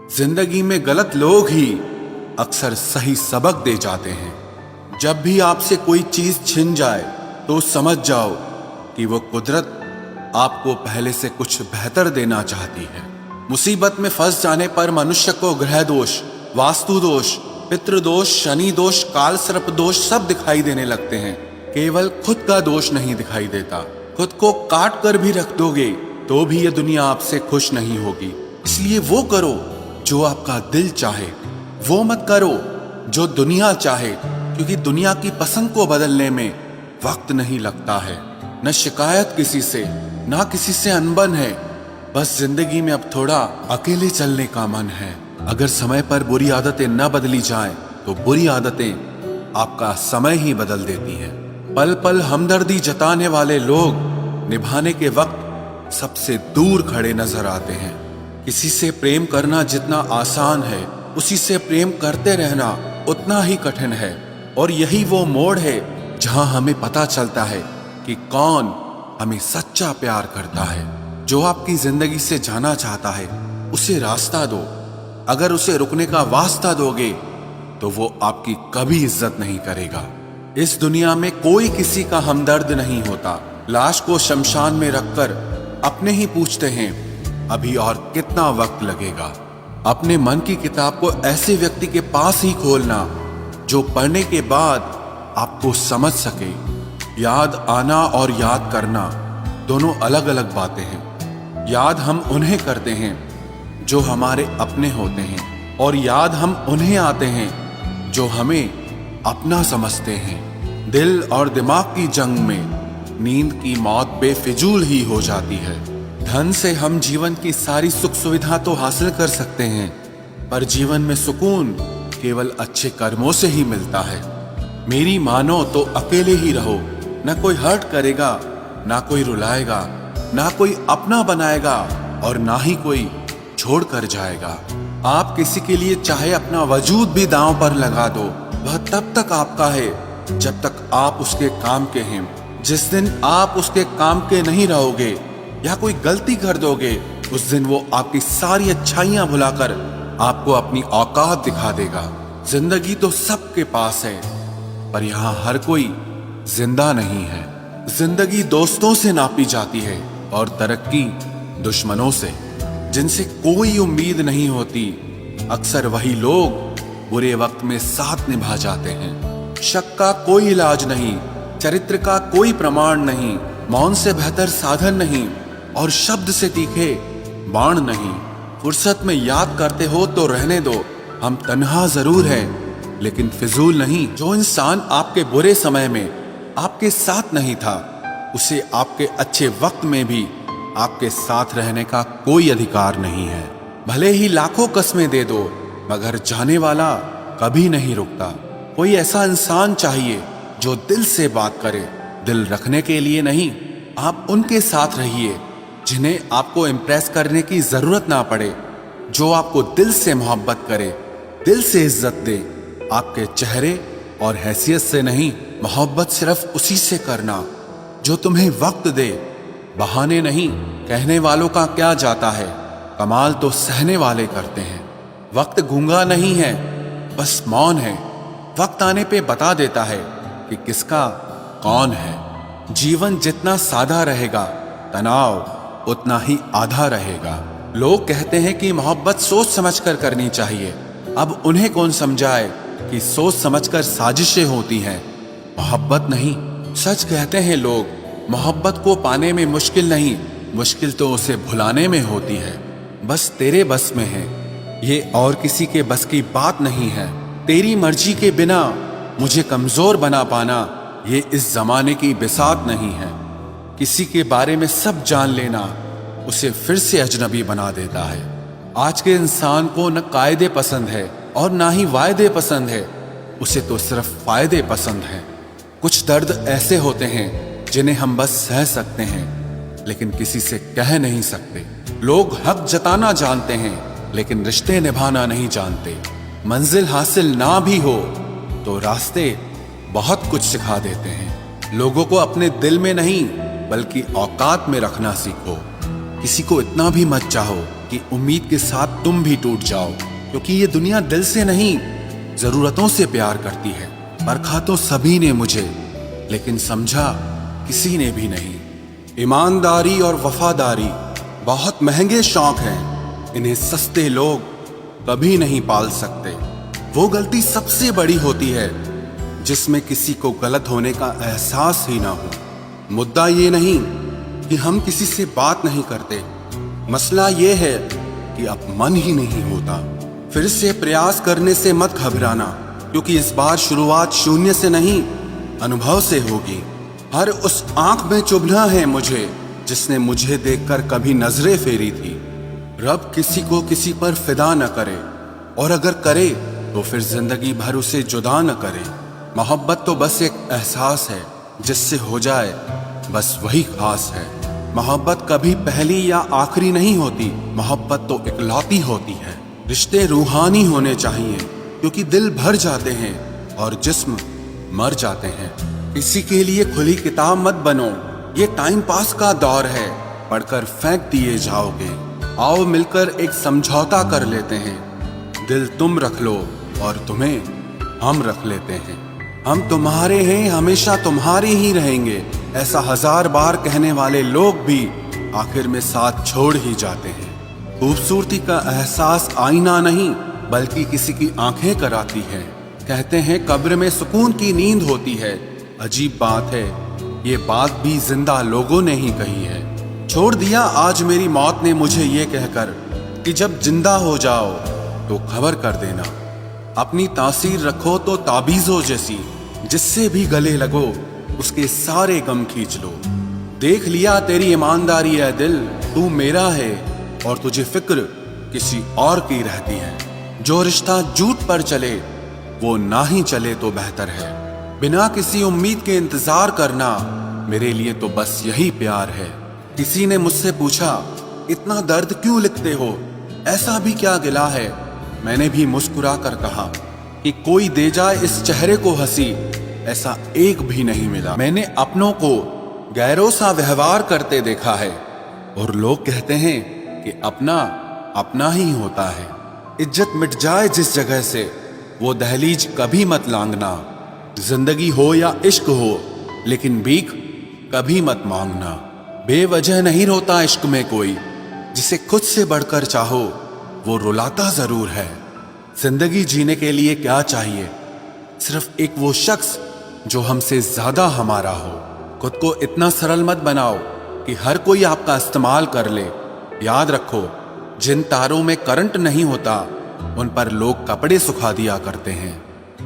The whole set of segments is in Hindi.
जिंदगी में गलत लोग ही अक्सर सही सबक दे जाते हैं। जब भी आपसे कोई चीज छिन जाए तो समझ जाओ कि वो कुदरत आपको पहले से कुछ बेहतर देना चाहती है। मुसीबत में फंस जाने पर मनुष्य को ग्रह दोष, वास्तु दोष, पितृदोष, शनि दोष, काल सर्प दोष सब दिखाई देने लगते हैं। केवल खुद का दोष नहीं दिखाई देता। खुद को काट कर भी रख दोगे तो भी ये दुनिया आपसे खुश नहीं होगी। इसलिए वो करो जो आपका दिल चाहे, वो मत करो जो दुनिया चाहे, क्योंकि दुनिया की पसंद को बदलने में वक्त नहीं लगता है। न शिकायत किसी से, ना किसी से अनबन है। बस जिंदगी में अब थोड़ा अकेले चलने का मन है। अगर समय पर बुरी आदतें न बदली जाएं, तो बुरी आदतें आपका समय ही बदल देती हैं। पल पल हमदर्दी जताने वाले लोग निभाने के वक्त सबसे दूर खड़े नजर आते हैं। किसी से प्रेम करना जितना आसान है, उसी से प्रेम करते रहना उतना ही कठिन है। और यही वो मोड़ है जहां हमें पता चलता है कि कौन हमें सच्चा प्यार करता है। जो आपकी जिंदगी से जाना चाहता है उसे रास्ता दो। अगर उसे रुकने का वास्ता दोगे तो वो आपकी कभी इज्जत नहीं करेगा। इस दुनिया में कोई किसी का हमदर्द नहीं होता। लाश को शमशान में रखकर अपने ही पूछते हैं अभी और कितना वक्त लगेगा। अपने मन की किताब को ऐसे व्यक्ति के पास ही खोलना जो पढ़ने के बाद आपको समझ सके। याद आना और याद करना दोनों अलग अलग बातें हैं। याद हम उन्हें करते हैं जो हमारे अपने होते हैं, और याद हम उन्हें आते हैं जो हमें अपना समझते हैं। दिल और दिमाग की जंग में नींद की मौत बेफिजूल ही हो जाती है। धन से हम जीवन की सारी सुख सुविधा तो हासिल कर सकते हैं, पर जीवन में सुकून केवल अच्छे कर्मों से ही मिलता है। मेरी मानो तो अकेले ही रहो। ना कोई हर्ट करेगा, ना कोई रुलाएगा, ना कोई अपना बनाएगा, और ना ही कोई छोड़ कर जाएगा। आप किसी के लिए चाहे अपना वजूद भी दांव पर लगा दो, वह तब तक आपका है जब तक आप उसके काम के हैं। जिस दिन आप उसके काम के नहीं रहोगे या कोई गलती कर दोगे, उस दिन वो आपकी सारी अच्छाइयां भुलाकर आपको अपनी औकात दिखा देगा। जिंदगी तो सबके पास है, पर यहाँ हर कोई जिंदा नहीं है। जिंदगी दोस्तों से नापी जाती है और तरक्की दुश्मनों से। जिनसे कोई उम्मीद नहीं होती, अक्सर वही लोग बुरे वक्त में साथ निभा जाते हैं। शक का कोई इलाज नहीं, चरित्र का कोई प्रमाण नहीं, मौन से बेहतर साधन नहीं, और शब्द से तीखे बाण नहीं। फुर्सत में याद करते हो तो रहने दो, हम तन्हा जरूर हैं लेकिन फिजूल नहीं। जो इंसान आपके बुरे समय में आपके साथ नहीं था, उसे आपके अच्छे वक्त में भी आपके साथ रहने का कोई अधिकार नहीं है। भले ही लाखों कस्में दे दो, मगर जाने वाला कभी नहीं रुकता। कोई ऐसा इंसान चाहिए जो दिल से बात करे, दिल रखने के लिए नहीं। आप उनके साथ रहिए जिन्हें आपको इम्प्रेस करने की जरूरत ना पड़े, जो आपको दिल से मोहब्बत करे, दिल से इज्जत दे। आपके चेहरे और हैसियत से नहीं, मोहब्बत सिर्फ उसी से करना जो तुम्हें वक्त दे, बहाने नहीं। कहने वालों का क्या जाता है, कमाल तो सहने वाले करते हैं। वक्त गूंगा नहीं है, बस मौन है। वक्त आने पे बता देता है कि किसका कौन है। जीवन जितना सादा रहेगा, तनाव उतना ही आधा रहेगा। लोग कहते हैं कि मोहब्बत सोच समझकर करनी चाहिए। अब उन्हें कौन समझाए कि सोच समझकर साजिशें होती हैं, मोहब्बत नहीं। सच कहते हैं लोग, मोहब्बत को पाने में मुश्किल नहीं, मुश्किल तो उसे भुलाने में होती है। बस तेरे बस में है, ये और किसी के बस की बात नहीं है। तेरी मर्जी के बिना मुझे कमजोर बना पाना, ये इस जमाने की बिसात नहीं है। किसी के बारे में सब जान लेना उसे फिर से अजनबी बना देता है। आज के इंसान को न कायदे पसंद है और ना ही वायदे पसंद है, उसे तो सिर्फ फायदे पसंद हैं। कुछ दर्द ऐसे होते हैं जिन्हें हम बस सह सकते हैं, लेकिन किसी से कह नहीं सकते। लोग हक जताना जानते हैं, लेकिन रिश्ते निभाना नहीं जानते। मंजिल हासिल ना भी हो तो रास्ते बहुत कुछ सिखा देते हैं। लोगों को अपने दिल में नहीं बल्कि औकात में रखना सीखो। किसी को इतना भी मत चाहो कि उम्मीद के साथ तुम भी टूट जाओ, क्योंकि ये दुनिया दिल से नहीं जरूरतों से प्यार करती है। परखा तो सभी ने मुझे, लेकिन समझा किसी ने भी नहीं। ईमानदारी और वफादारी बहुत महंगे शौक हैं, इन्हें सस्ते लोग कभी नहीं पाल सकते। वो गलती सबसे बड़ी होती है जिसमें किसी को गलत होने का एहसास ही ना हो। मुद्दा ये नहीं कि हम किसी से बात नहीं करते, मसला ये है कि अब मन ही नहीं होता। फिर से प्रयास करने से मत घबराना, क्योंकि इस बार शुरुआत शून्य से नहीं, अनुभव से होगी। हर उस आंख में चुभना है मुझे जिसने मुझे देखकर कभी नजरें फेरी थी। रब किसी को किसी पर फिदा न करे, और अगर करे तो फिर जिंदगी भर उसे जुदा न करे। मोहब्बत तो बस एक एहसास है, जिससे हो जाए बस वही खास है। मोहब्बत कभी पहली या आखिरी नहीं होती, मोहब्बत तो इकलौती होती है। रिश्ते रूहानी होने चाहिए, क्योंकि दिल भर जाते हैं और जिस्म मर जाते हैं। किसी के लिए खुली किताब मत बनो, ये टाइम पास का दौर है, पढ़कर फेंक दिए जाओगे। आओ मिलकर एक समझौता कर लेते हैं, दिल तुम रख लो और तुम्हें हम रख लेते हैं। हम तुम्हारे हैं, हमेशा तुम्हारे ही रहेंगे, ऐसा 1000 बार कहने वाले लोग भी आखिर में साथ छोड़ ही जाते हैं। खूबसूरती का एहसास आईना नहीं बल्कि किसी की आंखें कराती है। कहते हैं कब्र में सुकून की नींद होती है, अजीब बात है ये बात भी जिंदा लोगों ने ही कही है। छोड़ दिया आज मेरी मौत ने मुझे ये कहकर कि जब जिंदा हो जाओ तो खबर कर देना। अपनी तासीर रखो तो ताबीजों जैसी, जिससे भी गले लगो उसके सारे गम खींच लो। देख लिया तेरी ईमानदारी है दिल, तू मेरा है और तुझे फिक्र किसी और की रहती है। जो रिश्ता झूठ पर चले वो ना ही चले तो बेहतर है। बिना किसी उम्मीद के इंतजार करना मेरे लिए तो बस यही प्यार है। किसी ने मुझसे पूछा इतना दर्द क्यों लिखते हो, ऐसा भी क्या गिला है? मैंने भी मुस्कुरा कर कहा कि कोई दे जाए इस चेहरे को हंसी, ऐसा एक भी नहीं मिला। मैंने अपनों को गैरों सा व्यवहार करते देखा है, और लोग कहते हैं कि अपना अपना ही होता है। इज्जत मिट जाए जिस जगह से वो दहलीज कभी मत लांघना। जिंदगी हो या इश्क हो, लेकिन भीख कभी मत मांगना। बेवजह नहीं रोता इश्क में कोई, जिसे खुद से बढ़कर चाहो वो रुलाता जरूर है। जिंदगी जीने के लिए क्या चाहिए? सिर्फ एक वो शख्स जो हमसे ज्यादा हमारा हो। खुद को इतना सरल मत बनाओ कि हर कोई आपका इस्तेमाल कर ले। याद रखो, जिन तारों में करंट नहीं होता उन पर लोग कपड़े सुखा दिया करते हैं।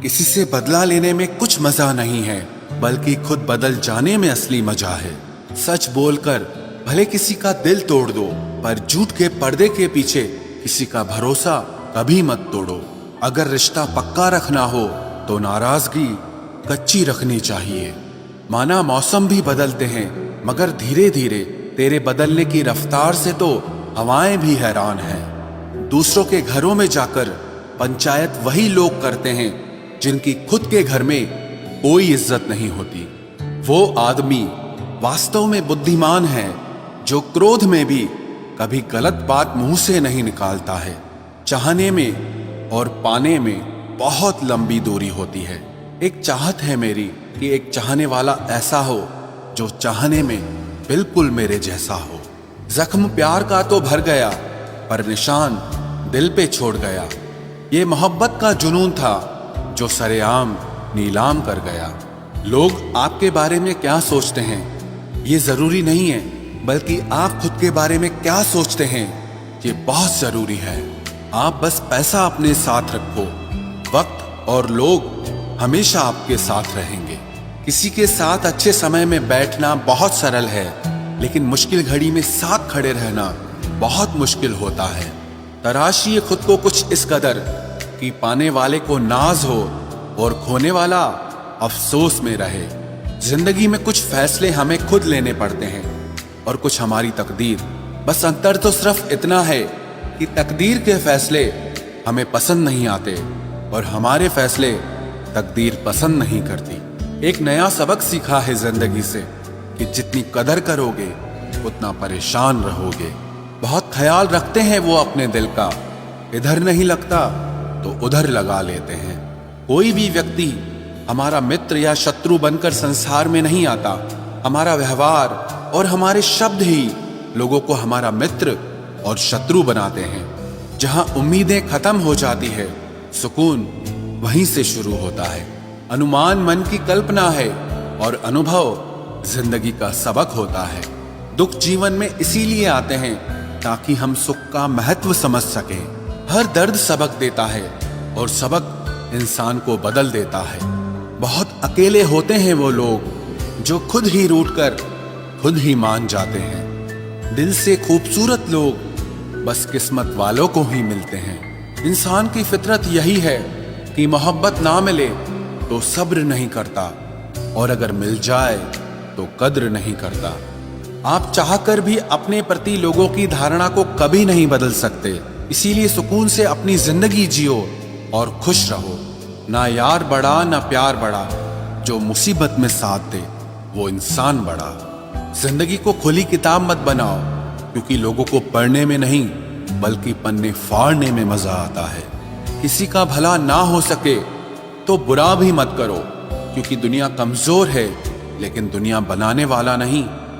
किसी से बदला लेने में कुछ मजा नहीं है, बल्कि खुद बदल जाने में असली मजा है। सच बोलकर भले किसी का दिल तोड़ दो, पर झूठ के पर्दे के पीछे किसी का भरोसा कभी मत तोड़ो। अगर रिश्ता पक्का रखना हो तो नाराजगी कच्ची रखनी चाहिए। माना मौसम भी बदलते हैं, मगर धीरे धीरे तेरे बदलने की रफ्तार से तो हवाएं भी हैरान हैं। दूसरों के घरों में जाकर पंचायत वही लोग करते हैं जिनकी खुद के घर में कोई इज्जत नहीं होती। वो आदमी वास्तव में बुद्धिमान है जो क्रोध में भी कभी गलत बात मुंह से नहीं निकालता है। चाहने में और पाने में बहुत लंबी दूरी होती है। एक चाहत है मेरी कि एक चाहने वाला ऐसा हो जो चाहने में बिल्कुल मेरे जैसा हो। जख्म प्यार का तो भर गया, पर निशान दिल पे छोड़ गया। ये मोहब्बत का जुनून था जो सरेआम नीलाम कर गया। लोग आपके बारे में क्या सोचते हैं ये जरूरी नहीं है, बल्कि आप खुद के बारे में क्या सोचते हैं ये बहुत जरूरी है। आप बस पैसा अपने साथ रखो, वक्त और लोग हमेशा आपके साथ रहेंगे। किसी के साथ अच्छे समय में बैठना बहुत सरल है, लेकिन मुश्किल घड़ी में साथ खड़े रहना बहुत मुश्किल होता है। तराशिए खुद को कुछ इस कदर कि पाने वाले को नाज हो और खोने वाला अफसोस में रहे। जिंदगी में कुछ फैसले हमें खुद लेने पड़ते हैं और कुछ हमारी तकदीर। बस अंतर तो सिर्फ इतना है कि तकदीर के फैसले हमें पसंद नहीं आते और हमारे फैसले तकदीर पसंद नहीं करती। एक नया सबक सीखा है जिंदगी से कि जितनी कदर करोगे उतना परेशान रहोगे। बहुत ख्याल रखते हैं वो अपने दिल का, इधर नहीं लगता तो उधर लगा लेते हैं। कोई भी व्यक्ति हमारा मित्र या शत्रु बनकर संसार में नहीं आता। हमारा व्यवहार और हमारे शब्द ही लोगों को हमारा मित्र और शत्रु बनाते हैं। जहां उम्मीदें खत्म हो जाती है, सुकून वहीं से शुरू होता है। अनुमान मन की कल्पना है और अनुभव जिंदगी का सबक होता है। दुख जीवन में इसीलिए आते हैं ताकि हम सुख का महत्व समझ सकें। हर दर्द सबक देता है और सबक इंसान को बदल देता है। बहुत अकेले होते हैं वो लोग जो खुद ही रूठकर खुद ही मान जाते हैं। दिल से खूबसूरत लोग बस किस्मत वालों को ही मिलते हैं। इंसान की फितरत यही है कि मोहब्बत ना मिले तो सब्र नहीं करता, और अगर मिल जाए तो कद्र नहीं करता। आप चाहकर भी अपने प्रति लोगों की धारणा को कभी नहीं बदल सकते। इसीलिए सुकून से अपनी जिंदगी जियो और खुश रहो। ना यार बड़ा ना प्यार बड़ा, जो मुसीबत में साथ दे वो इंसान बड़ा। जिंदगी को खुली किताब मत बनाओ, क्योंकि लोगों को पढ़ने में नहीं बल्कि पन्ने फाड़ने में मजा आता है। किसी का भला ना हो सके तो बुरा भी मत करो, क्योंकि दुनिया कमजोर है लेकिन दुनिया बनाने वाला नहीं।